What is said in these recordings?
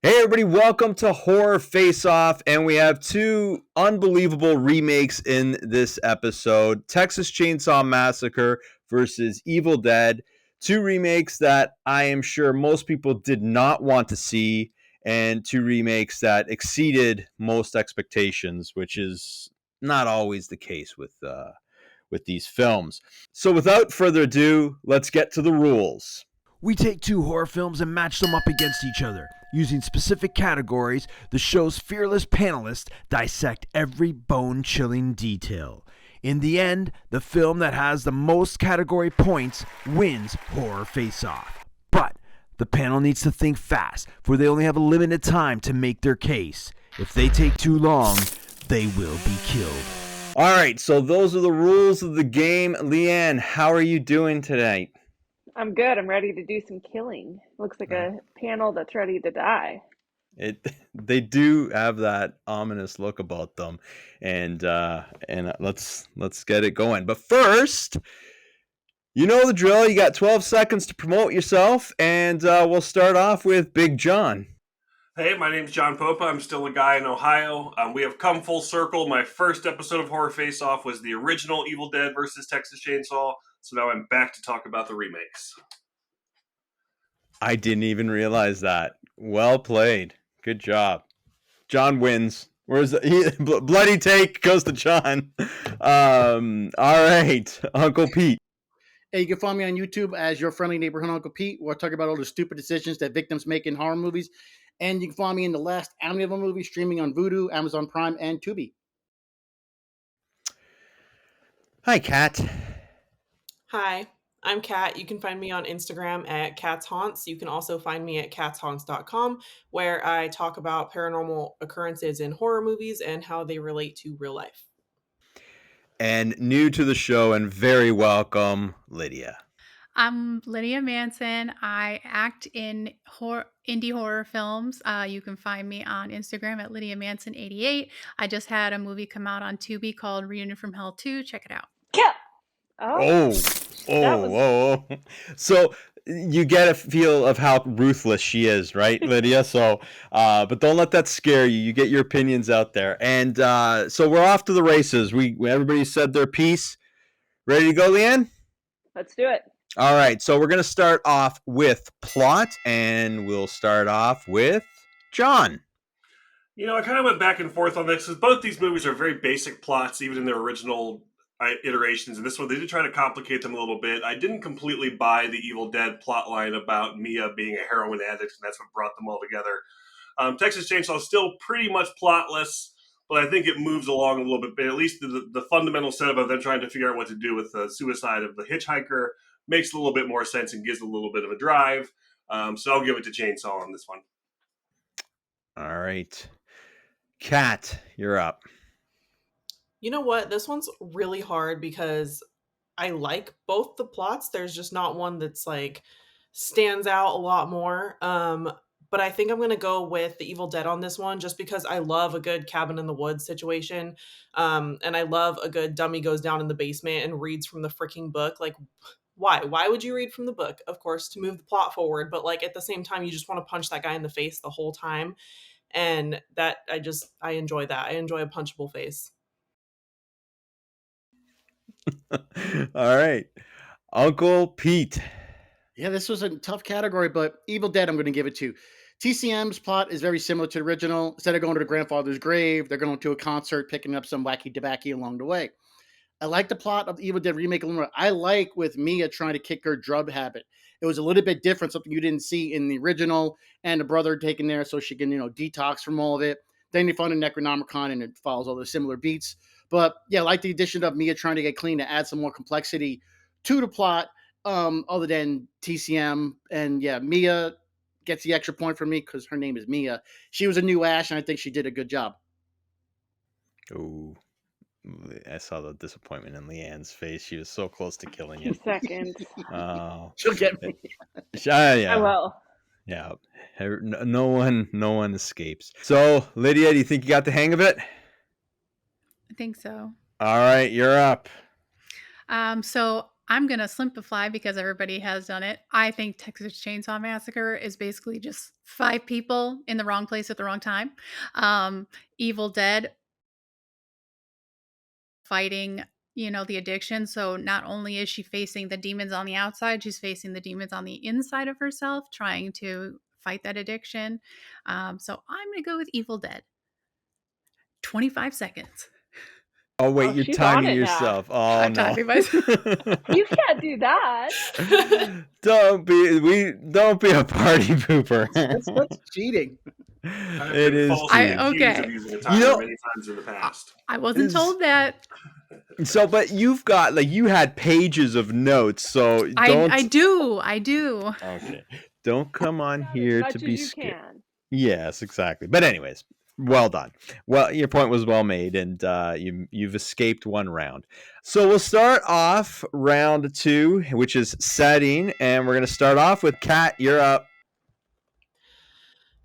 Hey everybody, welcome to Horror Face Off, and we have two unbelievable remakes in this episode. Texas Chainsaw Massacre versus Evil Dead. Two remakes that I am sure most people did not want to see, and two remakes that exceeded most expectations, which is not always the case with these films. So without further ado, let's get to the rules. We take two horror films and match them up against each other. Using specific categories, the show's fearless panelists dissect every bone-chilling detail. In the end, the film that has the most category points wins Horror Face-Off. But the panel needs to think fast, for they only have a limited time to make their case. If they take too long, they will be killed. All right, so those are the rules of the game. Leighanne, how are you doing tonight? I'm good. I'm ready to do some killing. Looks like a panel that's ready to die. They do have that ominous look about them, and let's get it going. But first, you know the drill. You got 12 seconds to promote yourself, and we'll start off with Big John. Hey, my name's John Popa. I'm still a guy in Ohio. We have come full circle. My first episode of Horror Face Off was the original Evil Dead versus Texas Chainsaw. So now I'm back to talk about the remakes. I didn't even realize that. Well played. Good job. John wins. Where's the bloody take goes to John. All right, Uncle Pete. Hey, you can find me on YouTube as your friendly neighborhood Uncle Pete, where I talk about all the stupid decisions that victims make in horror movies. And you can find me in the last Amityville movie streaming on Vudu, Amazon Prime, and Tubi. Hi, Kat. Hi, I'm Kat. You can find me on Instagram at Kat's Haunts. You can also find me at catshaunts.com, where I talk about paranormal occurrences in horror movies and how they relate to real life. And new to the show and very welcome, Lydia. I'm Lydia Manson. I act in indie horror films. You can find me on Instagram at Lydia Manson88. I just had a movie come out on Tubi called Reunion from Hell 2. Check it out. Oh. So you get a feel of how ruthless she is, right, Lydia? So, but don't let that scare you. You get your opinions out there. And so we're off to the races. Everybody said their piece. Ready to go, Leighanne? Let's do it. All right, so we're going to start off with plot, and we'll start off with John. You know, I kind of went back and forth on this because both these movies are very basic plots, even in their original iterations. And this one, they did try to complicate them a little bit. I didn't completely buy the Evil Dead plotline about Mia being a heroin addict, and that's what brought them all together. Texas Chainsaw is still pretty much plotless, but I think it moves along a little bit. At least the fundamental setup of them trying to figure out what to do with the suicide of the hitchhiker makes a little bit more sense and gives a little bit of a drive. So I'll give it to Chainsaw on this one. All right. Kat, you're up. You know what? This one's really hard because I like both the plots. There's just not one that's like stands out a lot more. But I think I'm going to go with the Evil Dead on this one just because I love a good cabin in the woods situation. And I love a good dummy goes down in the basement and reads from the freaking book. Like, why would you read from the book? Of course, to move the plot forward, but like at the same time you just want to punch that guy in the face the whole time, and that I enjoy that. I enjoy a punchable face. All right, Uncle Pete. Yeah, this was a tough category, but Evil Dead I'm going to give it to. TCM's plot is very similar to the original. Instead of going to the grandfather's grave, they're going to a concert, picking up some wacky tobacco along the way. I like the plot of the Evil Dead remake a little more. I like with Mia trying to kick her drug habit. It was a little bit different, something you didn't see in the original, and the brother taken there so she can, detox from all of it. Then you find a Necronomicon, and it follows all the similar beats. But yeah, I like the addition of Mia trying to get clean to add some more complexity to the plot, other than TCM. And yeah, Mia gets the extra point for me because her name is Mia. She was a new Ash, and I think she did a good job. Ooh. I saw the disappointment in Leanne's face. She was so close to killing you. 2 seconds. Oh, She'll get me. Yeah. I will. Yeah. No one escapes. So, Lydia, do you think you got the hang of it? I think so. All right, you're up. So I'm going to simplify because everybody has done it. I think Texas Chainsaw Massacre is basically just 5 people in the wrong place at the wrong time. Evil Dead fighting, the addiction. So not only is she facing the demons on the outside, she's facing the demons on the inside of herself, trying to fight that addiction. So I'm going to go with Evil Dead. 25 seconds. Oh wait, Oh, you're she's on timing it now. yourself. Oh I'm no. timing myself. You can't do that. Don't be a party pooper. That's cheating. I've It been is falsely cheating. accused of Okay. using a You timer know- many times in the past. I wasn't Is- told that. So, but you've got you had pages of notes, so don't. I do. Okay. Don't come on Out here as much to as be you scared. can. Yes, exactly. But anyways, well done. Well, your point was well made, and you've escaped one round. So we'll start off round 2, which is setting, and we're going to start off with Kat. You're up.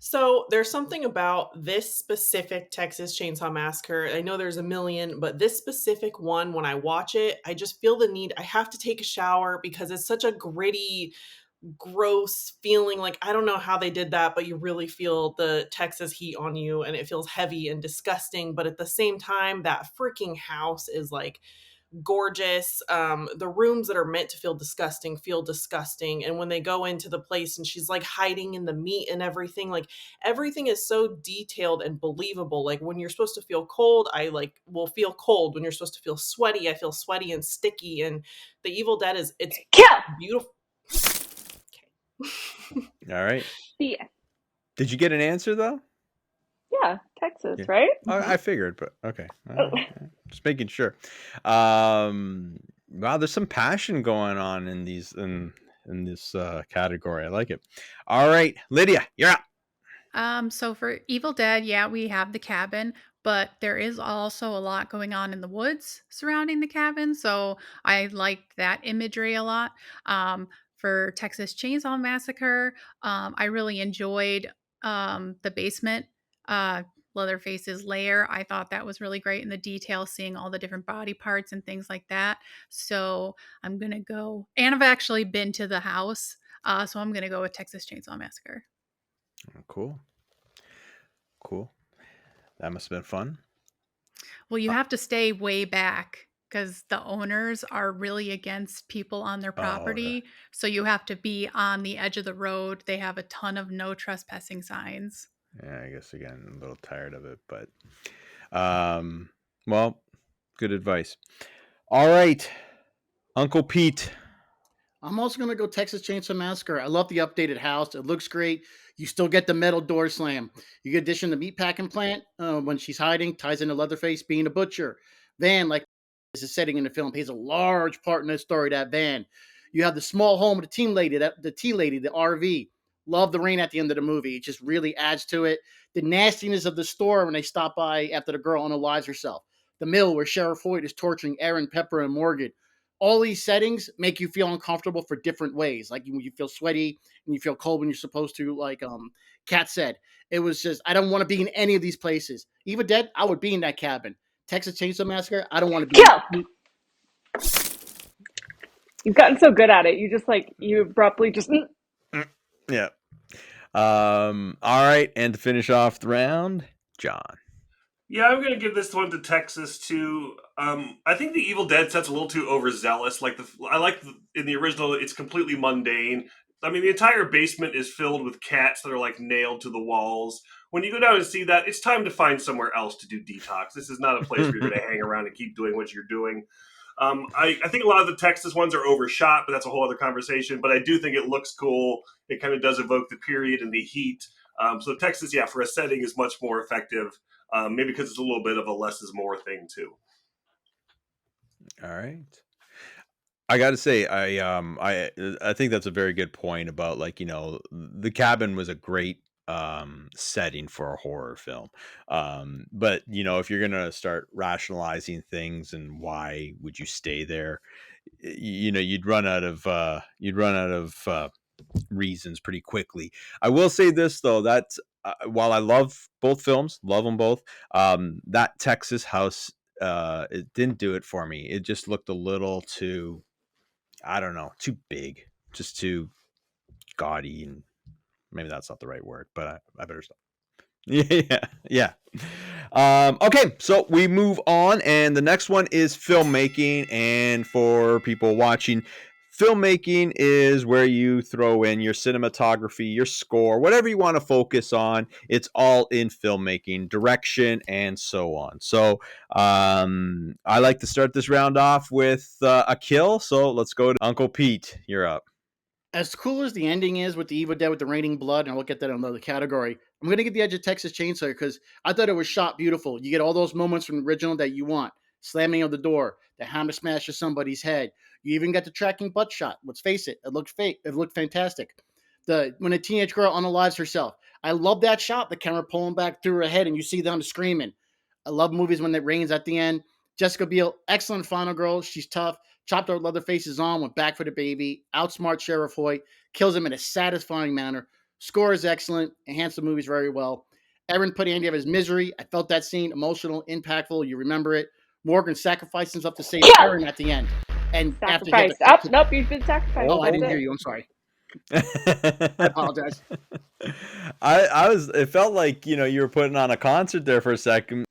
So there's something about this specific Texas Chainsaw Massacre. I know there's a million, but this specific one, when I watch it, I just feel the need. I have to take a shower because it's such a gritty, gross feeling. Like, I don't know how they did that, but you really feel the Texas heat on you and it feels heavy and disgusting. But at the same time, that freaking house is like gorgeous. The rooms that are meant to feel disgusting. And when they go into the place and she's like hiding in the meat and everything, like everything is so detailed and believable. Like when you're supposed to feel cold, I will feel cold. When you're supposed to feel sweaty, I feel sweaty and sticky. And the Evil Dead it's Kill. beautiful. All right. Yeah. Did you get an answer though? Yeah, Texas, Yeah. right? I figured, but okay. Oh. Just making sure. Wow, there's some passion going on in this category. I like it. All right, Lydia, you're up. So for Evil Dead, yeah, we have the cabin, but there is also a lot going on in the woods surrounding the cabin. So I like that imagery a lot. For Texas Chainsaw Massacre, I really enjoyed the basement, Leatherface's lair. I thought that was really great in the detail, seeing all the different body parts and things like that. So I'm going to go, and I've actually been to the house. So I'm going to go with Texas Chainsaw Massacre. Cool. That must have been fun. Well, you have to stay way back because the owners are really against people on their property. okay. So you have to be on the edge of the road. They have a ton of no trespassing signs. Yeah, I guess again, I'm a little tired of it, but well, good advice. All right, Uncle Pete. I'm also going to go Texas Chainsaw Massacre. I love the updated house. It looks great. You still get the metal door slam. You get addition to the meatpacking plant when she's hiding, ties into Leatherface being a butcher. Van, like this is setting in the film, plays a large part in the story. That van. You have the small home of the tea lady, the RV. Love the rain at the end of the movie. It just really adds to it. The nastiness of the store when they stop by after the girl unalives herself. The mill where Sheriff Hoyt is torturing Aaron, Pepper, and Morgan. All these settings make you feel uncomfortable for different ways. Like you feel sweaty and you feel cold when you're supposed to, like Kat said. It was just, I don't want to be in any of these places. Evil Dead, I would be in that cabin. Texas Chainsaw Massacre, I don't want to be. Kill. You've gotten so good at it. You abruptly just. Yeah. All right, and to finish off the round, John. Yeah, I'm going to give this one to Texas too. I think the Evil Dead set's a little too overzealous. In the original, it's completely mundane. I mean, the entire basement is filled with cats that are like nailed to the walls. When you go down and see that, it's time to find somewhere else to do detox. This is not a place where you're going to hang around and keep doing what you're doing. I think a lot of the Texas ones are overshot, but that's a whole other conversation. But I do think it looks cool. It kind of does evoke the period and the heat. So Texas, yeah, for a setting is much more effective. Maybe because it's a little bit of a less is more thing too. All right. I got to say, I think that's a very good point about the cabin was a great setting for a horror film. But if you're gonna start rationalizing things and why would you stay there, you'd run out of reasons pretty quickly. I will say this though, that while I love both films, love them both, that Texas house, it didn't do it for me. It just looked a little too I don't know, too big, just too gaudy, and maybe that's not the right word, but I better stop. Yeah. Okay, so we move on, and the next one is filmmaking. And for people watching, filmmaking is where you throw in your cinematography, your score, whatever you want to focus on. It's all in filmmaking, direction, and so on. So I like to start this round off with a kill. So let's go to Uncle Pete. You're up. As cool as the ending is with the Evil Dead with the raining blood, and I'll look at that in another category, I'm going to get the edge of Texas Chainsaw because I thought it was shot beautiful. You get all those moments from the original that you want. Slamming of the door, the hammer smash of somebody's head. You even got the tracking butt shot. Let's face it, it looked fake. It looked fantastic. When a teenage girl unalives herself, I love that shot. The camera pulling back through her head, and you see them screaming. I love movies when it rains at the end. Jessica Biel, excellent final girl. She's tough. Chopped her Leatherface's arm, went back for the baby, outsmarts Sheriff Hoyt, kills him in a satisfying manner. Score is excellent, enhanced the movies very well. Erin put Andy out of his misery. I felt that scene emotional, impactful. You remember it. Morgan sacrificed himself to save Erin at the end. And after he had Sacrifice. Nope, you've been sacrificed. Oh, I That's didn't hear it. you. I'm sorry. I apologize. It felt like, you were putting on a concert there for a second,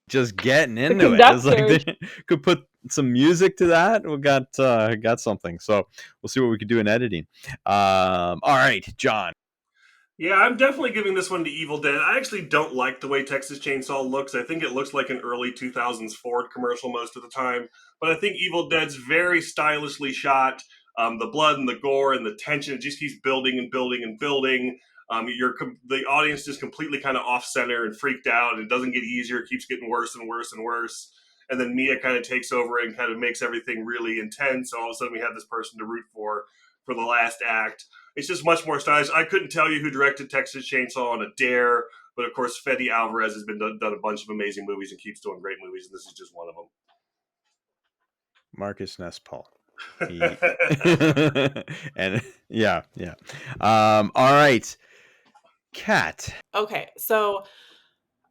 just getting into it. It's like they could put some music to that. We got something. So we'll see what we can do in editing. All right, John. Yeah, I'm definitely giving this one to Evil Dead. I actually don't like the way Texas Chainsaw looks. I think it looks like an early 2000s Ford commercial most of the time. But I think Evil Dead's very stylishly shot. The blood and the gore and the tension, it just keeps building and building and building. The audience just completely kind of off center and freaked out. It doesn't get easier; it keeps getting worse and worse and worse. And then Mia kind of takes over and kind of makes everything really intense. So all of a sudden, we have this person to root for the last act. It's just much more stylish. I couldn't tell you who directed Texas Chainsaw on a dare, but of course, Fede Alvarez has been done a bunch of amazing movies and keeps doing great movies, and this is just one of them. Marcus Nespal. And yeah. All right, Kat. Okay, so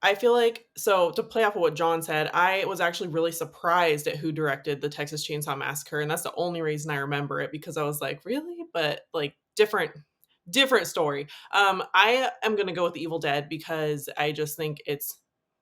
I feel like, to play off of what John said, I was actually really surprised at who directed the Texas Chainsaw Massacre, and that's the only reason I remember it, because I was like, really? But like different story. I am gonna go with Evil Dead because I just think it's,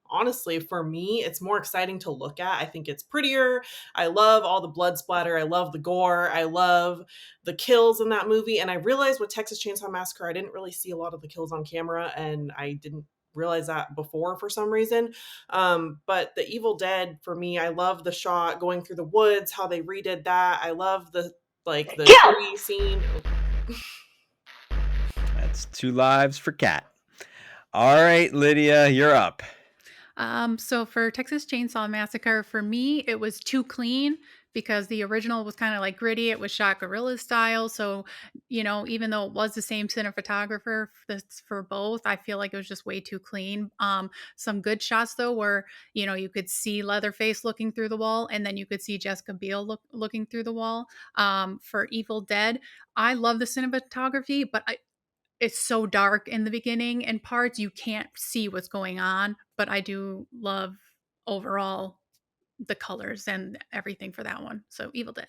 honestly, for me, it's more exciting to look at. I think it's prettier. I love all the blood splatter. I love the gore. I love the kills in that movie. And I realized with Texas Chainsaw Massacre, I didn't really see a lot of the kills on camera, and I didn't realize that before for some reason. But the Evil Dead, for me, I love the shot going through the woods, how they redid that. I love the tree scene. That's 2 lives for Kat. All right, Lydia, you're up. So for Texas Chainsaw Massacre, for me, it was too clean because the original was kind of like gritty. It was shot guerrilla style. So, even though it was the same cinematographer for both, I feel like it was just way too clean. Some good shots though, where, you could see Leatherface looking through the wall, and then you could see Jessica Biel looking through the wall. For Evil Dead, I love the cinematography, but it's so dark in the beginning and parts you can't see what's going on, but I do love overall the colors and everything for that one. So Evil Dead.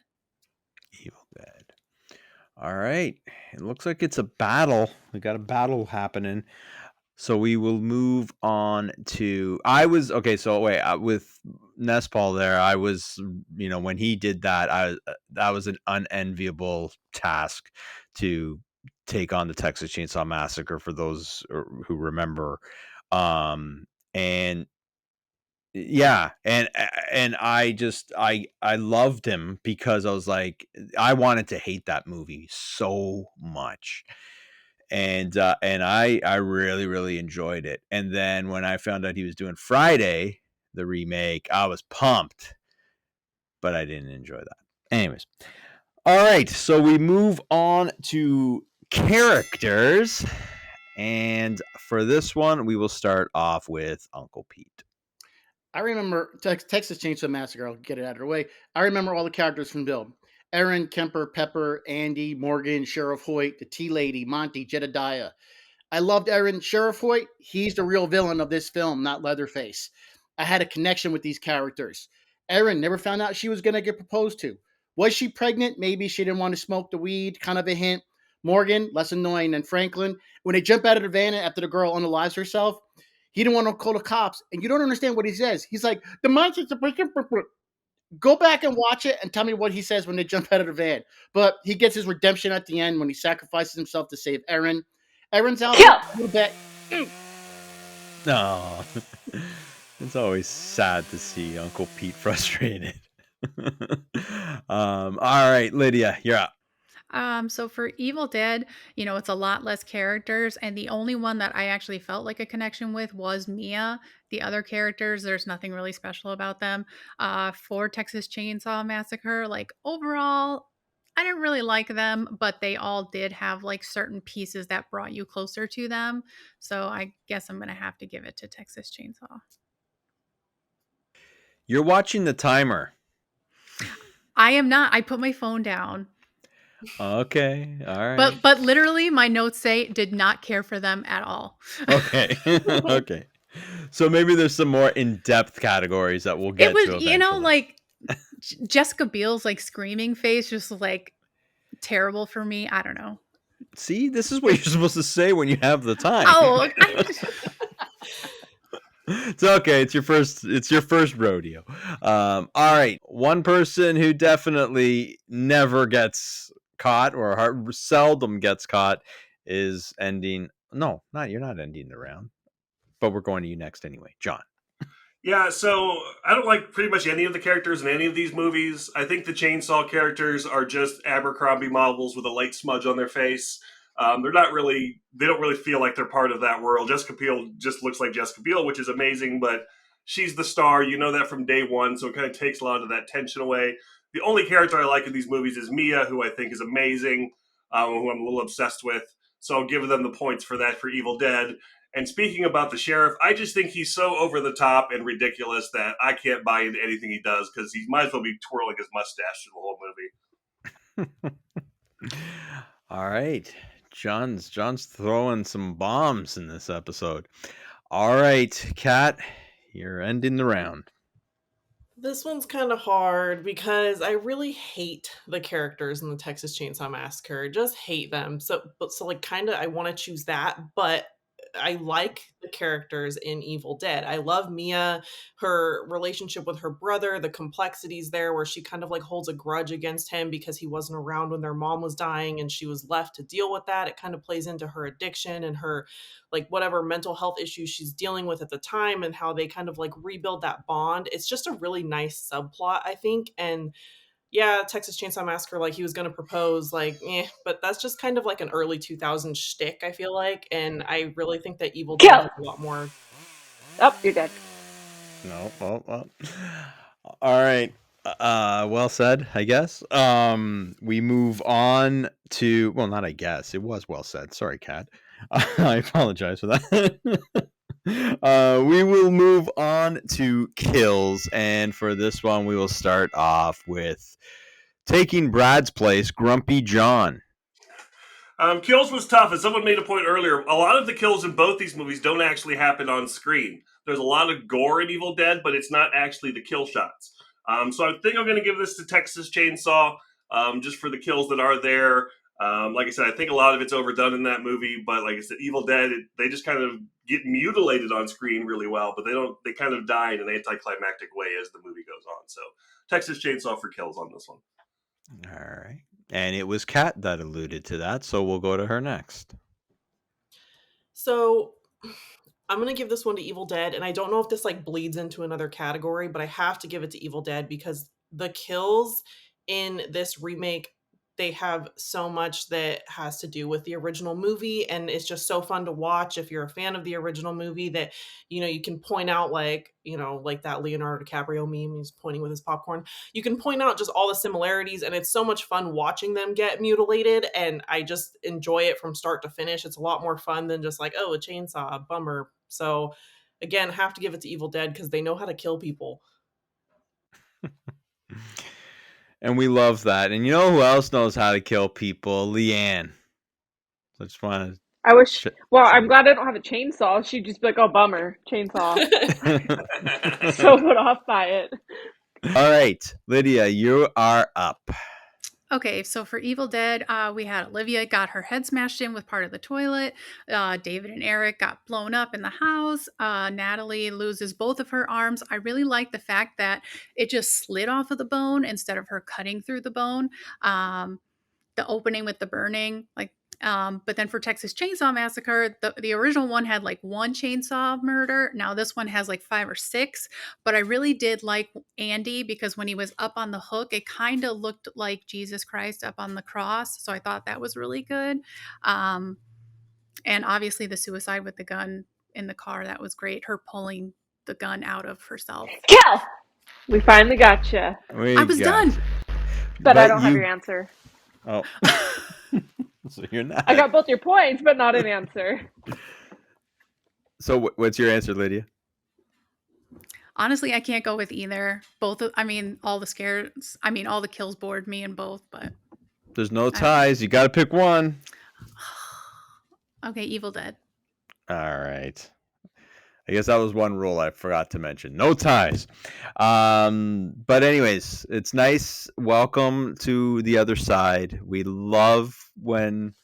All right, it looks like it's a battle. We got a battle happening. So we will move on to. With Nespal there, I was, when he did that, that was an unenviable task to take on the Texas Chainsaw Massacre, for those who remember. And yeah, and I loved him because I was like, I wanted to hate that movie so much. And I really, really enjoyed it. And then when I found out he was doing Friday, the remake, I was pumped, but I didn't enjoy that. Anyways, all right, so we move on to characters, and for this one, we will start off with Uncle Pete. I remember Texas Chainsaw Massacre. I'll get it out of the way. I remember all the characters from Bill. Erin, Kemper, Pepper, Andy, Morgan, Sheriff Hoyt, the Tea Lady, Monty, Jedediah. I loved Erin. Sheriff Hoyt, he's the real villain of this film, not Leatherface. I had a connection with these characters. Erin never found out she was going to get proposed to. Was she pregnant? Maybe she didn't want to smoke the weed, kind of a hint. Morgan, less annoying than Franklin. When they jump out of the van after the girl unalives herself, he didn't want to call the cops. And you don't understand what he says. He's like, the monster's a go back and watch it and tell me what he says when they jump out of the van. But he gets his redemption at the end when he sacrifices himself to save Erin. Erin's out Kill! a little bit. No. It's always sad to see Uncle Pete frustrated. All right, Lydia, you're up. So for Evil Dead, it's a lot less characters, and the only one that I actually felt like a connection with was Mia. The other characters, there's nothing really special about them. For Texas Chainsaw Massacre, like overall, I didn't really like them, but they all did have like certain pieces that brought you closer to them. So I guess I'm gonna have to give it to Texas Chainsaw. You're watching the timer. I am not. I put my phone down. Okay, all right. But literally, my notes say did not care for them at all. Okay, okay. So maybe there's some more in-depth categories that we'll get to eventually. Like Jessica Biel's like screaming face, just like terrible for me. I don't know. See, this is what you're supposed to say when you have the time. Oh, it's okay. It's your first rodeo. All right. One person who definitely never gets caught or seldom gets caught is ending. No, you're not ending the round, but we're going to you next anyway, John. Yeah, so I don't like pretty much any of the characters in any of these movies. I think the chainsaw characters are just Abercrombie models with a light smudge on their face. They don't really feel like they're part of that world. Jessica Biel just looks like Jessica Biel, which is amazing, but she's the star. You know that from day one, so it kind of takes a lot of that tension away. The only character I like in these movies is Mia, who I think is amazing, who I'm a little obsessed with. So I'll give them the points for that for Evil Dead. And speaking about the sheriff, I just think he's so over the top and ridiculous that I can't buy into anything he does because he might as well be twirling his mustache through the whole movie. All right. John's throwing some bombs in this episode. All right, Kat, you're ending the round. This one's kind of hard because I really hate the characters in the Texas Chainsaw Massacre. Just hate them. So like kind of I want to choose that, but I like the characters in Evil Dead. I love Mia, her relationship with her brother, the complexities there where she kind of like holds a grudge against him because he wasn't around when their mom was dying and she was left to deal with that. It kind of plays into her addiction and her like whatever mental health issues she's dealing with at the time and how they kind of like rebuild that bond. It's just a really nice subplot, I think. And yeah, Texas Chainsaw Massacre, like he was going to propose, like, but that's just kind of like an early 2000s shtick, I feel like. And I really think that Evil Dead has a lot more. Oh, you're dead. No, well. All right. Well said, I guess. We move on to, well, not I guess. It was well said. Sorry, Kat. I apologize for that. We will move on to kills, and for this one, we will start off with taking Brad's place, Grumpy John. Kills was tough, as someone made a point earlier. A lot of the kills in both these movies don't actually happen on screen. There's a lot of gore in Evil Dead, but it's not actually the kill shots. So I think I'm going to give this to Texas Chainsaw, just for the kills that are there. Like I said, I think a lot of it's overdone in that movie, but like I said, Evil Dead, they just kind of get mutilated on screen really well, but they kind of die in an anticlimactic way as the movie goes on. So Texas Chainsaw for kills on this one. All right. And it was Kat that alluded to that, so we'll go to her next. So I'm going to give this one to Evil Dead, and I don't know if this like bleeds into another category, but I have to give it to Evil Dead because the kills in this remake, they have so much that has to do with the original movie, and it's just so fun to watch if you're a fan of the original movie that, you can point out like, like that Leonardo DiCaprio meme, he's pointing with his popcorn. You can point out just all the similarities, and it's so much fun watching them get mutilated, and I just enjoy it from start to finish. It's a lot more fun than just like, oh, a chainsaw, bummer. So again, have to give it to Evil Dead because they know how to kill people. And we love that. And you know who else knows how to kill people? Leighanne. So I just want to. I wish. Well, I'm glad I don't have a chainsaw. She'd just be like, "Oh, bummer, chainsaw." So put off by it. All right, Lydia, you are up. Okay, so for Evil Dead, we had Olivia got her head smashed in with part of the toilet. David and Eric got blown up in the house. Natalie loses both of her arms. I really like the fact that it just slid off of the bone instead of her cutting through the bone. The opening with the burning, but then for Texas Chainsaw Massacre, the original one had like one chainsaw murder. Now this one has like 5 or 6. But I really did like Andy because when he was up on the hook, it kind of looked like Jesus Christ up on the cross. So I thought that was really good. And obviously the suicide with the gun in the car, that was great. Her pulling the gun out of herself. Kill! We finally got you. I was done. But I don't have your answer. Oh. So you're not. I got both your points, but not an answer. So what's your answer, Lydia? Honestly, I can't go with either. All the kills bored me in both, but There's no ties. You got to pick one. Okay, Evil Dead. All right. I guess that was one rule I forgot to mention. No ties. But anyways, it's nice. Welcome to the other side. We love when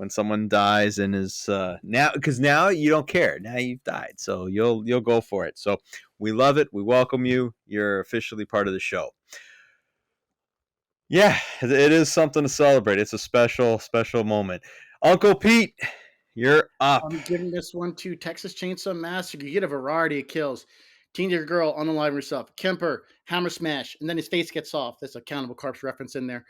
someone dies and is now, because now you don't care. Now you've died, so you'll go for it. So we love it. We welcome you. You're officially part of the show. Yeah, it is something to celebrate. It's a special moment. Uncle Pete, you're up. I'm giving this one to Texas Chainsaw Massacre. You get a variety of kills. Teenager girl unalive herself. Kemper, hammer smash, and then his face gets off. That's a Cannibal Corpse reference in there.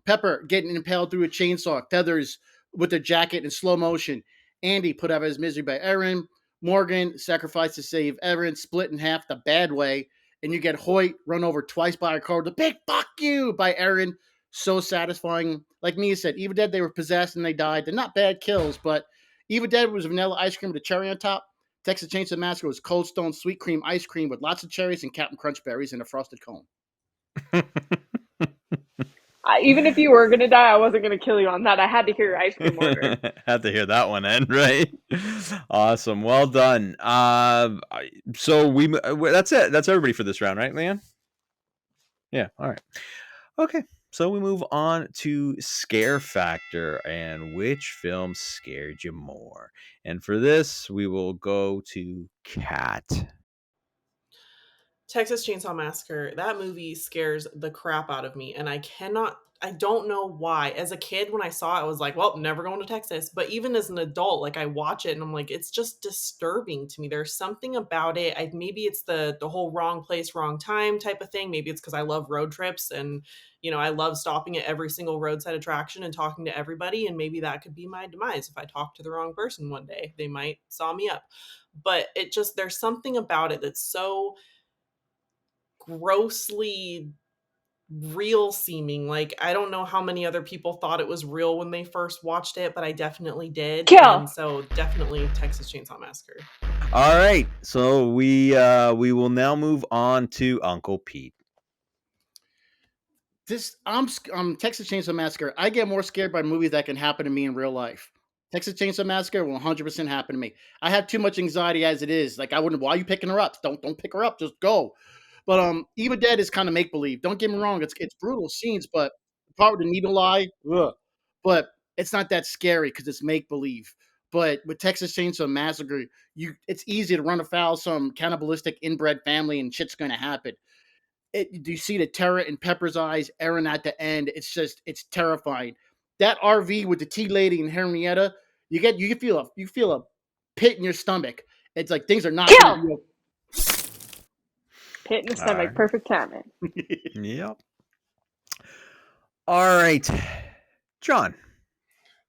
Pepper getting impaled through a chainsaw. Feathers with a jacket in slow motion. Andy put out of his misery by Erin. Morgan sacrificed to save Erin, split in half the bad way. And you get Hoyt run over twice by a car with a big fuck you by Erin. So satisfying. Like Mia said, Evil Dead, they were possessed and they died. They're not bad kills, but Evil Dead was vanilla ice cream with a cherry on top. Texas Chainsaw Massacre was Cold Stone sweet cream ice cream with lots of cherries and Captain Crunch berries in a frosted cone. Even if you were going to die, I wasn't going to kill you on that. I had to hear your ice cream order. Had to hear that one end, right? Awesome. Well done. So that's it. That's everybody for this round, right, Leighanne? Yeah. All right. Okay. So we move on to Scare Factor and which film scared you more. And for this, we will go to Kat. Texas Chainsaw Massacre, that movie scares the crap out of me. And I don't know why. As a kid, when I saw it, I was like, well, never going to Texas. But even as an adult, like I watch it and I'm like, it's just disturbing to me. There's something about it. Maybe it's the whole wrong place, wrong time type of thing. Maybe it's because I love road trips and, I love stopping at every single roadside attraction and talking to everybody. And maybe that could be my demise. If I talk to the wrong person one day, they might saw me up. But there's something about it that's so grossly real seeming. Like, I don't know how many other people thought it was real when they first watched it, but I definitely did. Kill! And so definitely Texas Chainsaw Massacre. All right. So we will now move on to Uncle Pete. Texas Chainsaw Massacre. I get more scared by movies that can happen to me in real life. Texas Chainsaw Massacre will 100% happen to me. I have too much anxiety as it is. Like, I wouldn't. Why are you picking her up? Don't pick her up. Just go. But Evil Dead is kind of make believe. Don't get me wrong; it's brutal scenes, but the part with the needle eye, but it's not that scary because it's make believe. But with Texas Chainsaw Massacre, it's easy to run afoul some cannibalistic inbred family and shit's going to happen. You see the terror in Pepper's eyes, Erin at the end. It's terrifying. That RV with the tea lady and Henrietta, you feel a pit in your stomach. It's like things are not going to be. Pit in the stomach. Right. Perfect timing. Yep. All right. John.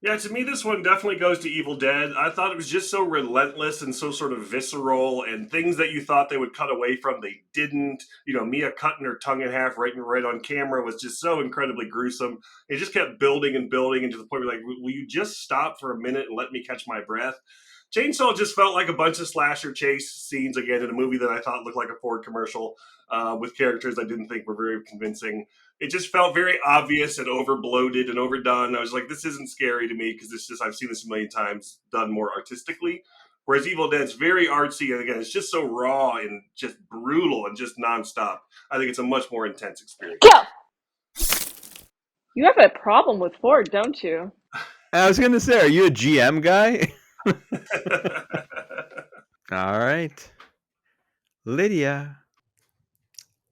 Yeah, to me, this one definitely goes to Evil Dead. I thought it was just so relentless and so sort of visceral, and things that you thought they would cut away from, they didn't. Mia cutting her tongue in half right on camera was just so incredibly gruesome. It just kept building and building, and to the point where, like, will you just stop for a minute and let me catch my breath? Chainsaw just felt like a bunch of slasher chase scenes again in a movie that I thought looked like a Ford commercial with characters I didn't think were very convincing. It just felt very obvious and over bloated and overdone. I was like, this isn't scary to me because I've seen this a million times done more artistically. Whereas Evil Dead's very artsy, and again, it's just so raw and just brutal and just nonstop. I think it's a much more intense experience. Kill! You have a problem with Ford, don't you? I was gonna say, are you a GM guy? All right, Lydia.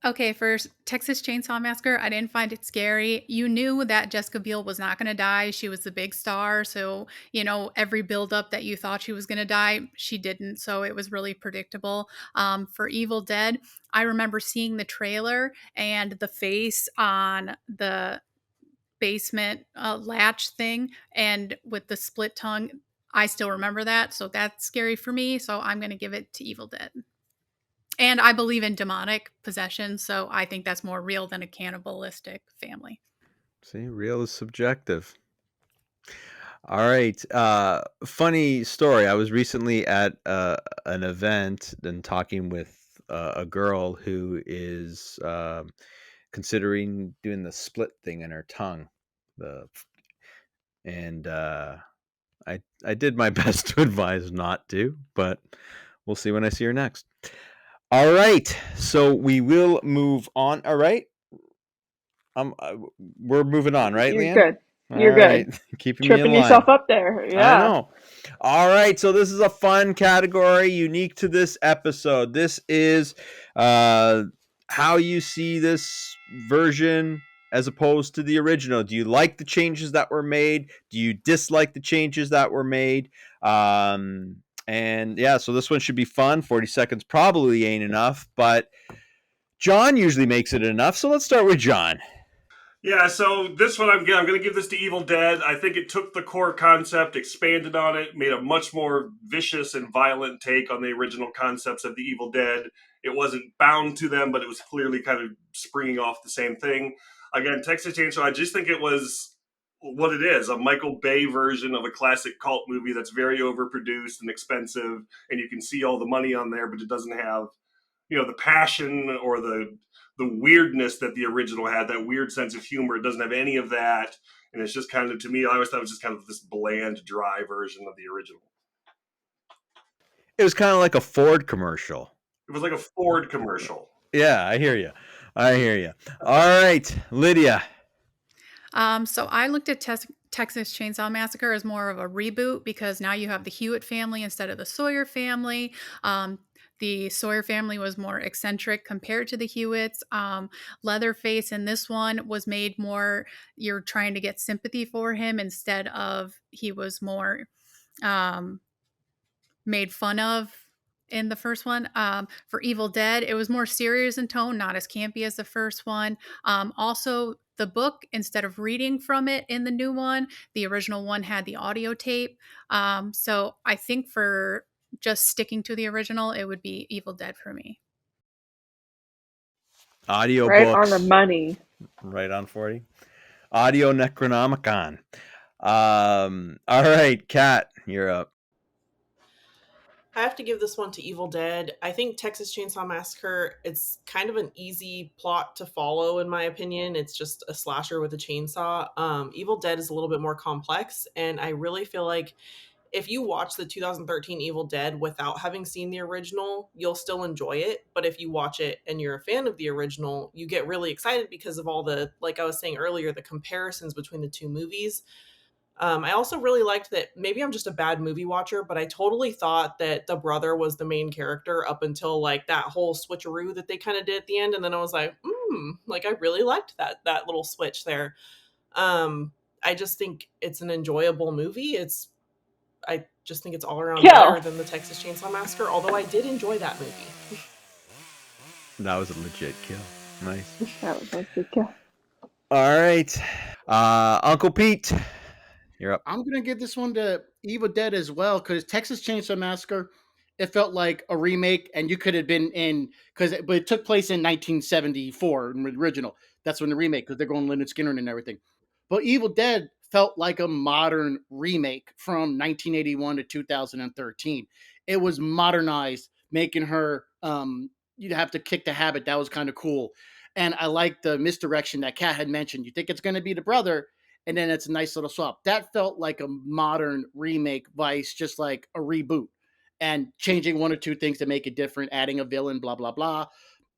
Okay, for Texas Chainsaw Massacre, I didn't find it scary. You knew that Jessica Biel was not going to die. She was the big star. So, every buildup that you thought she was going to die, she didn't. So it was really predictable. For Evil Dead, I remember seeing the trailer and the face on the basement latch thing and with the split tongue. I still remember that. So that's scary for me. So I'm going to give it to Evil Dead. And I believe in demonic possession, so I think that's more real than a cannibalistic family. See, real is subjective. All right. Funny story. I was recently at an event and talking with a girl who is considering doing the split thing in her tongue. And I did my best to advise not to, but we'll see when I see her next. All right. So we will move on. All right. We're moving on, right, You're Leighanne? good. All You're right, good. keeping me in Tripping line. yourself up there. I Yeah. know. All right, so this is a fun category unique to this episode. This is how you see this version as opposed to the original. Do you like the changes that were made? Do you dislike the changes that were made? And yeah, so this one should be fun. 40 seconds probably ain't enough, but John usually makes it enough. So let's start with John. Yeah, so this one I'm going to give this to Evil Dead. I think it took the core concept, expanded on it, made a much more vicious and violent take on the original concepts of the Evil Dead. It wasn't bound to them, but it was clearly kind of springing off the same thing. Again, Texas Chainsaw, I just think it was what it is, a Michael Bay version of a classic cult movie that's very overproduced and expensive, and you can see all the money on there, but it doesn't have the passion or the weirdness that the original had, that weird sense of humor. It doesn't have any of that, and it's just kind of, to me, I always thought it was just kind of this bland, dry version of the original. It was kind of like a Ford commercial. It was like a Ford commercial. Yeah, I hear you. I hear you. All right, Lydia. So I looked at Texas Chainsaw Massacre as more of a reboot because now you have the Hewitt family instead of the Sawyer family. The Sawyer family was more eccentric compared to the Hewitts. Leatherface in this one was made more, you're trying to get sympathy for him instead of he was more made fun of in the first one. For Evil Dead, it was more serious in tone, not as campy as the first one. Also, the book, instead of reading from it in the new one, the original one had the audio tape. So I think for just sticking to the original, it would be Evil Dead for me. Audio Right books. on the money. Right on 40. Audio Necronomicon. All right, Kat, you're up. I have to give this one to Evil Dead. I think Texas Chainsaw Massacre, it's kind of an easy plot to follow, in my opinion. It's just a slasher with a chainsaw. Evil Dead is a little bit more complex, and I really feel like if you watch the 2013 Evil Dead without having seen the original, you'll still enjoy it. But if you watch it and you're a fan of the original, you get really excited because of all the, like I was saying earlier, the comparisons between the two movies. I also really liked that, maybe I'm just a bad movie watcher, but I totally thought that the brother was the main character up until like that whole switcheroo that they kind of did at the end. And then I was like, like I really liked that little switch there. I just think it's an enjoyable movie. I just think it's all around Kill! better than the Texas Chainsaw Massacre, although I did enjoy that movie. That was a legit kill. Nice. That was a good kill. All right. Uncle Pete, you're up. I'm gonna give this one to Evil Dead as well because Texas Chainsaw Massacre, it felt like a remake, and you could have been in but it took place in 1974 in the original. That's when the remake because they're going Leonard Skinner and everything. But Evil Dead felt like a modern remake from 1981 to 2013. It was modernized, making her you'd have to kick the habit. That was kind of cool. And I like the misdirection that Kat had mentioned. You think it's going to be the brother, and then it's a nice little swap. That felt like a modern remake Vice, just like a reboot. and changing one or two things to make it different, adding a villain, blah blah blah.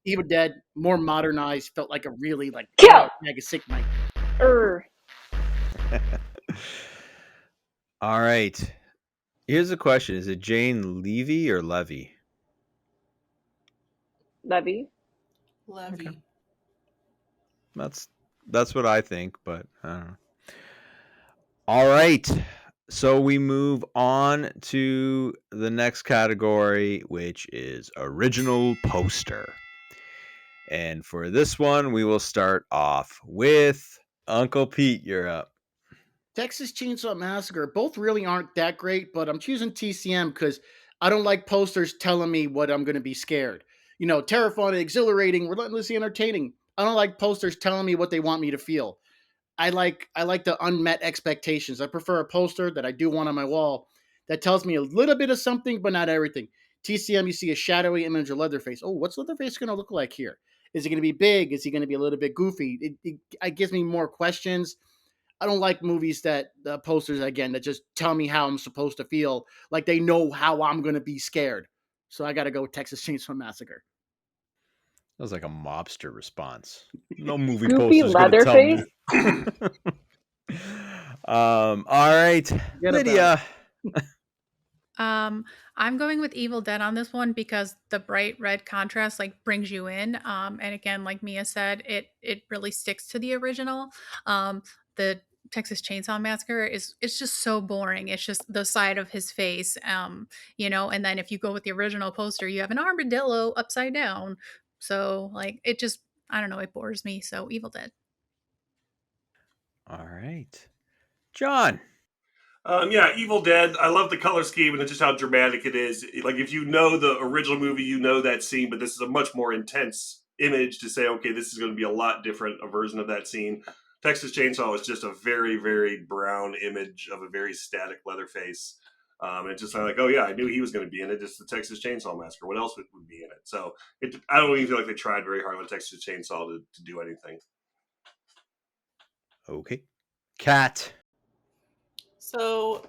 Evil Dead, more modernized, felt like a really like get Kill. out bag of sick night. All right. Here's a question: is it Jane Levy or Levy? Levy. Levy. Okay. That's what I think, but I don't know. All right. So we move on to the next category, which is original poster. And for this one, we will start off with Uncle Pete. You're up. Texas Chainsaw Massacre, both really aren't that great, but I'm choosing TCM because I don't like posters telling me what I'm going to be scared. You know, terrifying, exhilarating, relentlessly entertaining. I don't like posters telling me what they want me to feel. I like the unmet expectations. I prefer a poster that I do want on my wall that tells me a little bit of something, but not everything. TCM, you see a shadowy image of Leatherface. Oh, what's Leatherface going to look like here? Is he going to be big? Is he going to be a little bit goofy? It gives me more questions. I don't like movies that posters again that just tell me how I'm supposed to feel, like they know how I'm going to be scared. So I got to go with Texas Chainsaw Massacre. That was like a mobster response. No movie Goofy poster is going to tell me. Leatherface. All right, Forget about Lydia. I'm going with Evil Dead on this one because the bright red contrast like brings you in. And again, like Mia said, it really sticks to the original. The Texas Chainsaw Massacre is it's just so boring. It's just the side of his face. And then if you go with the original poster, you have an armadillo upside down. So like it just I don't know, it bores me. So Evil Dead. All right, John. Yeah, Evil Dead. I love the color scheme and just how dramatic it is. Like if you know the original movie, you know that scene, but this is a much more intense image to say, okay, this is going to be a lot different a version of that scene. Texas Chainsaw is just a very, very brown image of a very static Leatherface. And it's just like, oh yeah, I knew he was going to be in it. It's the Texas Chainsaw Massacre. What else would be in it? So I don't even feel like they tried very hard on Texas Chainsaw to do anything. Okay, Cat. So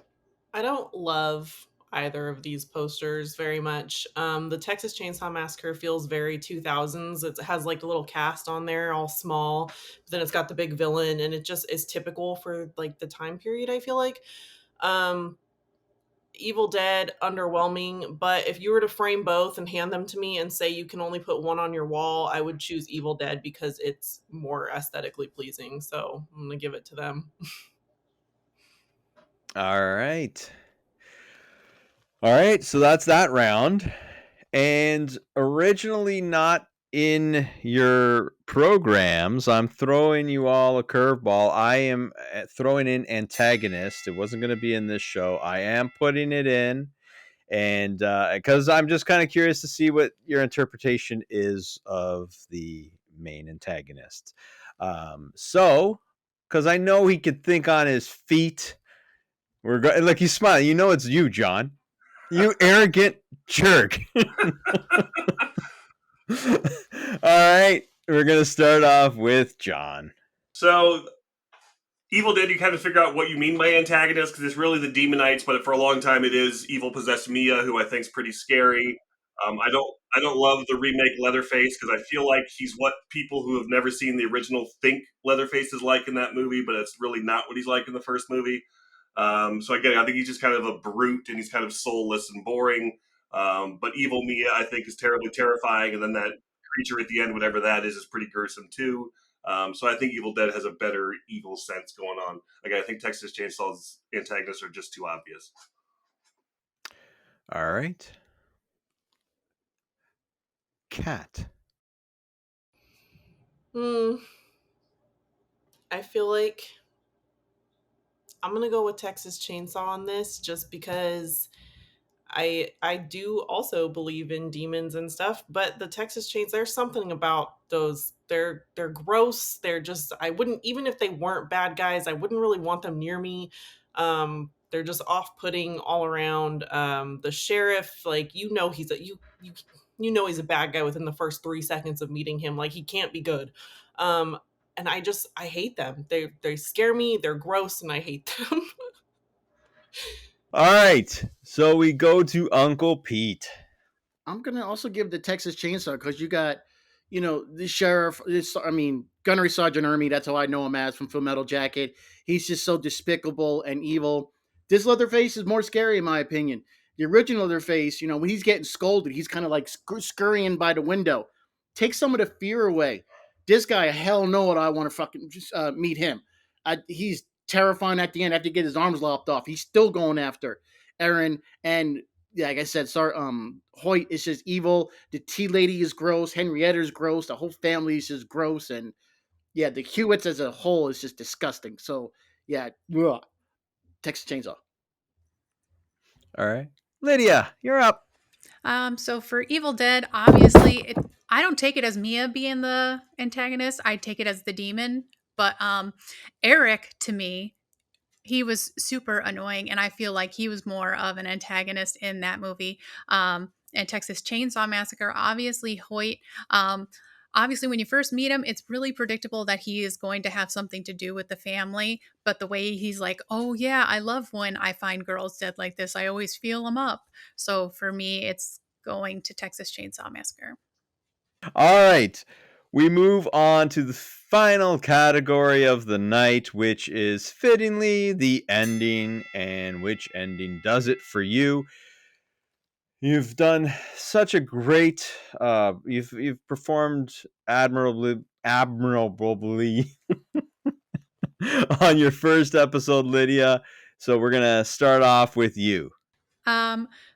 I don't love either of these posters very much. The Texas Chainsaw Massacre feels very 2000s. It has like a little cast on there, all small. But then it's got the big villain, and it just is typical for like the time period. I feel like um, Evil Dead underwhelming. But if you were to frame both and hand them to me and say you can only put one on your wall, I would choose Evil Dead because it's more aesthetically pleasing. So I'm gonna give it to them. All right. All right, so that's that round. And originally not in your programs, I'm throwing you all a curveball. I am throwing in antagonist. It wasn't going to be in this show. I am putting it in. And because I'm just kind of curious to see what your interpretation is of the main antagonist. So, because I know he could think on his feet. Like he's smiling. You know it's you, John. You arrogant jerk. All right. We're going to start off with John. So Evil Dead, you kind of figure out what you mean by antagonist because it's really the demonites, but for a long time it is evil possessed Mia, who I think is pretty scary. I don't love the remake Leatherface because I feel like he's what people who have never seen the original think Leatherface is like in that movie, but it's really not what he's like in the first movie. So again, I think he's just kind of a brute and he's kind of soulless and boring. But evil Mia, I think, is terribly terrifying, and then that creature at the end, whatever that is pretty gruesome too. So I think Evil Dead has a better evil sense going on. Like I think Texas Chainsaw's antagonists are just too obvious. All right. Cat. Hmm. I feel like I'm gonna go with Texas Chainsaw on this just because I do also believe in demons and stuff, but the Texas Chains, there's something about those. They're gross. They're just I wouldn't even if they weren't bad guys, I wouldn't really want them near me. They're just off-putting all around. The sheriff, like you know he's a bad guy within the first 3 seconds of meeting him. Like he can't be good. Um, and I hate them. They scare me. They're gross, and I hate them. All right. So we go to Uncle Pete. I'm gonna also give the Texas Chainsaw because you got, the sheriff. Gunnery Sergeant Ermey. That's how I know him as from Full Metal Jacket. He's just so despicable and evil. This Leatherface is more scary in my opinion. The original Leatherface, when he's getting scolded, he's kind of like scurrying by the window. Take some of the fear away. This guy, hell no, I want to fucking just meet him. He's terrifying at the end after he gets his arms lopped off. He's still going after Aaron, and yeah, like I said, sorry, Hoyt is just evil. The tea lady is gross. Henrietta is gross. The whole family is just gross, and yeah, the Hewitts as a whole is just disgusting. So yeah, ugh. Texas Chainsaw. All right. Lydia, you're up. So for Evil Dead, obviously, I don't take it as Mia being the antagonist. I take it as the demon. But Eric, to me, he was super annoying, and I feel like he was more of an antagonist in that movie. And Texas Chainsaw Massacre, obviously Hoyt. Obviously, when you first meet him, it's really predictable that he is going to have something to do with the family. But the way he's like, oh, yeah, I love when I find girls dead like this. I always feel them up. So for me, it's going to Texas Chainsaw Massacre. All right. We move on to the final category of the night, which is fittingly the ending. And which ending does it for you? You've done such a great. You've performed admirably on your first episode, Lydia. So we're gonna start off with you.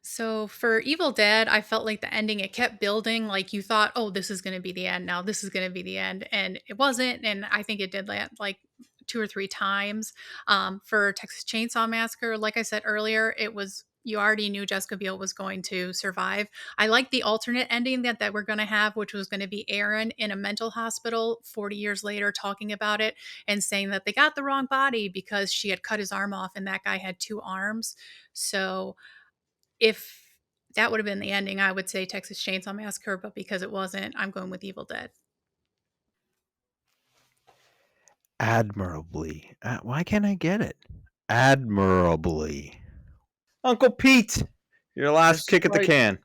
So for Evil Dead, I felt like the ending, it kept building. Like you thought, oh, this is going to be the end. Now this is going to be the end. And it wasn't. And I think it did that like 2 or 3 times. For Texas Chainsaw Massacre, like I said earlier, it was, you already knew Jessica Biel was going to survive. I like the alternate ending that we're going to have, which was going to be Aaron in a mental hospital 40 years later talking about it and saying that they got the wrong body because she had cut his arm off and that guy had 2 arms. So if that would have been the ending, I would say Texas Chainsaw Massacre, but because it wasn't, I'm going with Evil Dead. Admirably. Why can't I get it? Admirably. Uncle Pete, your last This is kick at the probably can.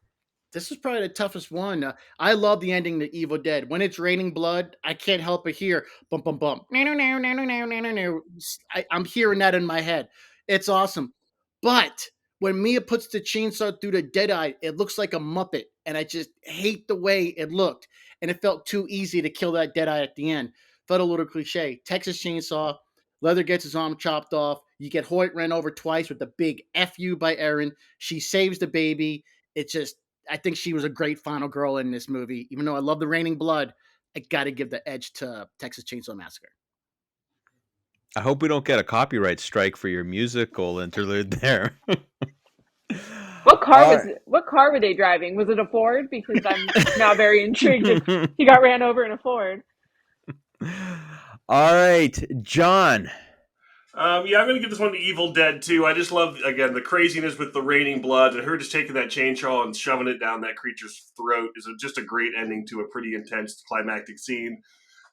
this is probably the toughest one. I love the ending to Evil Dead. When it's raining blood, I can't help but hear bump bump bump. No no no no no no no no no. I'm hearing that in my head. It's awesome. But when Mia puts the chainsaw through the dead eye, it looks like a Muppet, and I just hate the way it looked. And it felt too easy to kill that dead eye at the end. Felt a little cliche. Texas Chainsaw. Leather gets his arm chopped off. You get Hoyt ran over twice with the big "F you" by Erin. She saves the baby. It just, I think she was a great final girl in this movie. Even though I love the raining blood, I got to give the edge to Texas Chainsaw Massacre. I hope we don't get a copyright strike for your musical interlude there. All What car were they driving? Was it a Ford? Because I'm now very intrigued if he got ran over in a Ford. All right, John. Yeah, I'm going to give this one to Evil Dead too. I just love, again, the craziness with the raining blood and her just taking that chainsaw and shoving it down that creature's throat is just a great ending to a pretty intense climactic scene.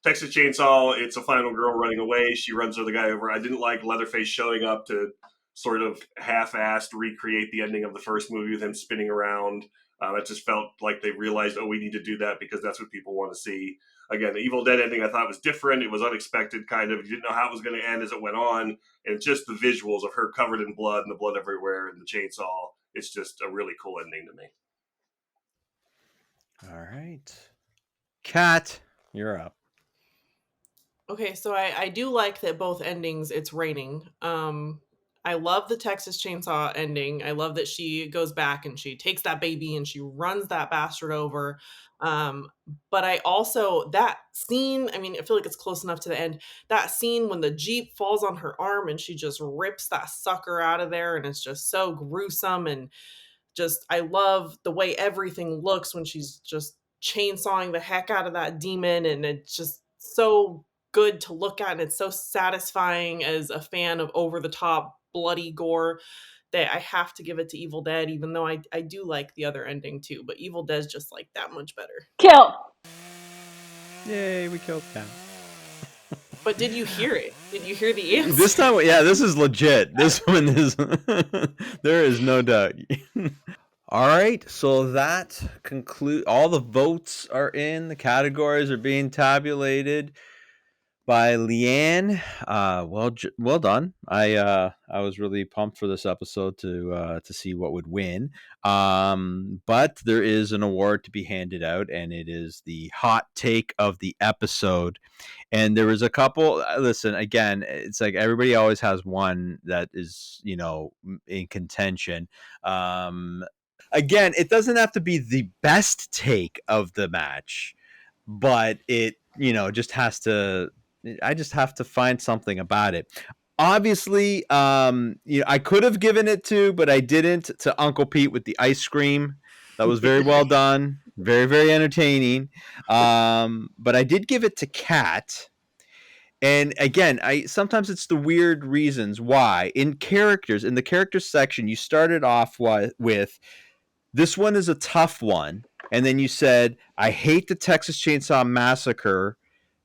Texas Chainsaw, it's a final girl running away. She runs the other guy over. I didn't like Leatherface showing up to sort of half-assed recreate the ending of the first movie with him spinning around. It just felt like they realized, oh, we need to do that because that's what people want to see. Again, the Evil Dead ending I thought was different. It was unexpected, kind of. You didn't know how it was going to end as it went on. And just the visuals of her covered in blood and the blood everywhere and the chainsaw, it's just a really cool ending to me. All right. Kat, you're up. Okay, so I do like that both endings it's raining. I love the Texas Chainsaw ending. I love that she goes back and she takes that baby and she runs that bastard over. Um, but I also that scene, I mean, I feel like it's close enough to the end. That scene when the Jeep falls on her arm and she just rips that sucker out of there and it's just so gruesome and just I love the way everything looks when she's just chainsawing the heck out of that demon and it's just so good to look at and it's so satisfying as a fan of over the top bloody gore that I have to give it to Evil Dead even though I do like the other ending too but Evil Dead's just like that much better. Kill. Yay, we killed Kat. But did you hear it? Did you hear the answer? This time, yeah, this is legit. This one is. There is no doubt. All right, so that conclude. All the votes are in. The categories are being tabulated by Leighanne. Well done. I was really pumped for this episode to see what would win. But there is an award to be handed out, and it is the hot take of the episode. And there was a couple. Listen, again, it's like everybody always has one that is in contention. Again, it doesn't have to be the best take of the match, but it just has to. I just have to find something about it. Obviously, I could have given it to, but I didn't, to Uncle Pete with the ice cream. That was very well done, very very entertaining. But I did give it to Kat. And again, I sometimes it's the weird reasons why in the characters section you started off with this one is a tough one. And then you said, I hate the Texas Chainsaw Massacre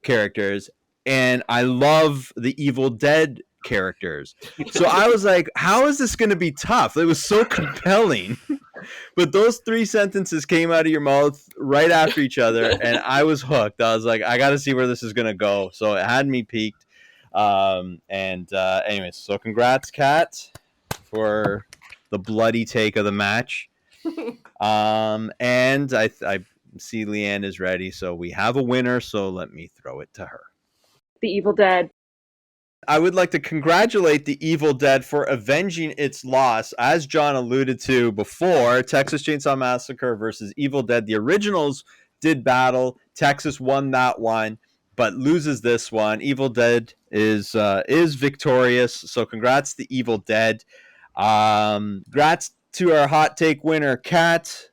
characters, and I love the Evil Dead characters. So I was like, how is this going to be tough? It was so compelling. But those three sentences came out of your mouth right after each other, and I was hooked. I was like, I got to see where this is going to go. So it had me peaked. Anyways, so congrats, Kat, for the bloody take of the match. And I see Leighanne is ready, so we have a winner. So let me throw it to her. The Evil Dead. I would like to congratulate the Evil Dead for avenging its loss. As John alluded to before, Texas Chainsaw Massacre versus Evil Dead. The originals did battle. Texas won that one, but loses this one. Evil Dead is victorious. So congrats to Evil Dead. Congrats to our hot take winner, Kat.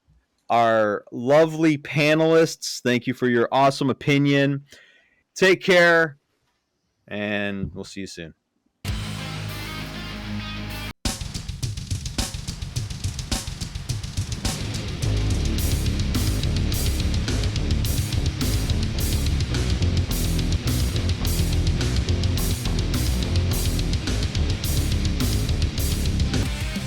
Our lovely panelists. Thank you for your awesome opinion. Take care, and we'll see you soon.